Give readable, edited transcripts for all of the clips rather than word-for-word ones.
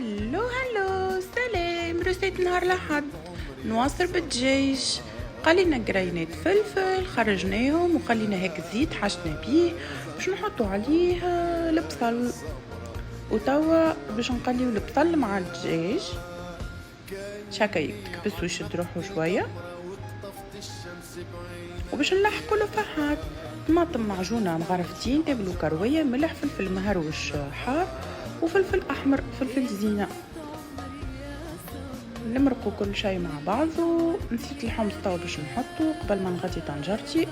هلو سلام. رسيت نهار الأحد نواصر بالدجاج، قالينا قرينات فلفل خرجناهم وخلينا هيك زيت حشنا بيه باش نحطوا عليه البصل، وتوا باش نقليو البصل مع الدجاج شاكا يكبس ويشد روحو شويه، وباش نلحقوا الفحات طماطم معجونه مغرفتين ابلو كرويه ملح فلفل مهروش حار وفلفل احمر فلفل زينه، نمرقوا كل شيء مع بعضه. نسيت الحمص توا باش نحطه قبل ما نغطي طنجرتي،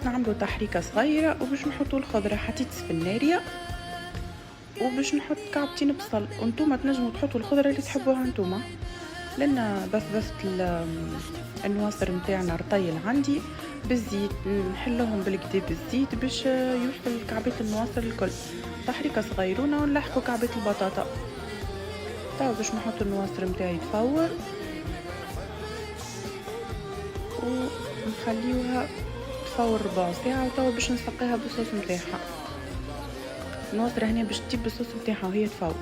نعملوا تحريكه صغيره وباش نحطوا الخضره حطيت سفناريه وباش نحط كعبتين بصل، وانتوما تنجموا تحطوا الخضره اللي تحبوها انتوما، لان بث النواصر متاعنا رطيل عندي بالزيت، نحلهم بالكدا بالزيت باش يوصل كعبات النواصر الكل. تحريكه صغيرونه ونلحقوا كعبات البطاطا. توا باش نحط النواصر متاعي تفور ونخليوها تفور ربع ساعه، وتوا باش نسقيها بالصوص متاعها. النواصر هنا باش تجيب بالصوص متاعها وهي تفور،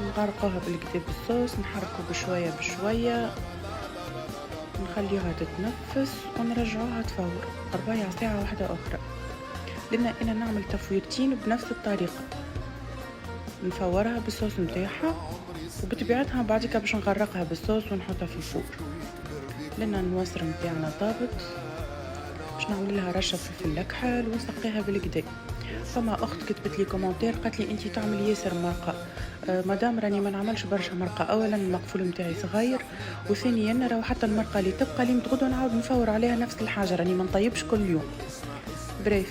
نغرقوها بالكدا بالصوص، نحركو بشويه بشويه، نخليوها تتنفس ونرجعوها تفور ربع ساعه واحده اخرى، لان انا نعمل تفويرتين بنفس الطريقه، نفورها بالصوص متاعها وبطبيعتها بعدك باش نغرقها بالصوص ونحطها في الفور. لان النواصر متاعنا طابت باش نعمل لها رشه فلفل اكحل ونسقيها بالكدا. فما اخت كتبت لي كومنتير قالت لي انتي تعملي ياسر مرقه، مادام راني ما نعملش برشا مرقه، اولا المقفول متاعي صغير، وثانيا راهو حتى المرقه اللي تبقى لي متغدو نعاود نفور عليها نفس الحاجه، راني ما نطيبش كل يوم. بريف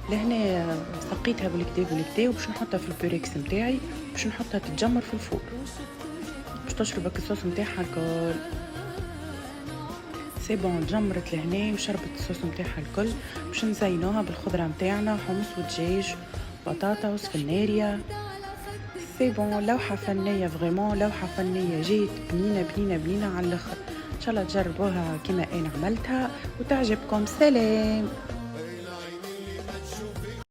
لهنا سقيتها بالكدا وباش نحطها في البوريكس متاعي باش نحطها تتجمر في الفور باش تشرب الصوص متاعها الكل. سي بون جمرت لهنا وشربت الصوص متاعها الكل، باش نزينوها بالخضره متاعنا حمص ودجاج بطاطا وسفناريا. سي بون لوحه فنيه فريمون، لوحه فنيه جيت بنينه بنينه بنينه على الاخر. ان شاء الله تجربوها كما انا عملتها وتعجبكم. سلام.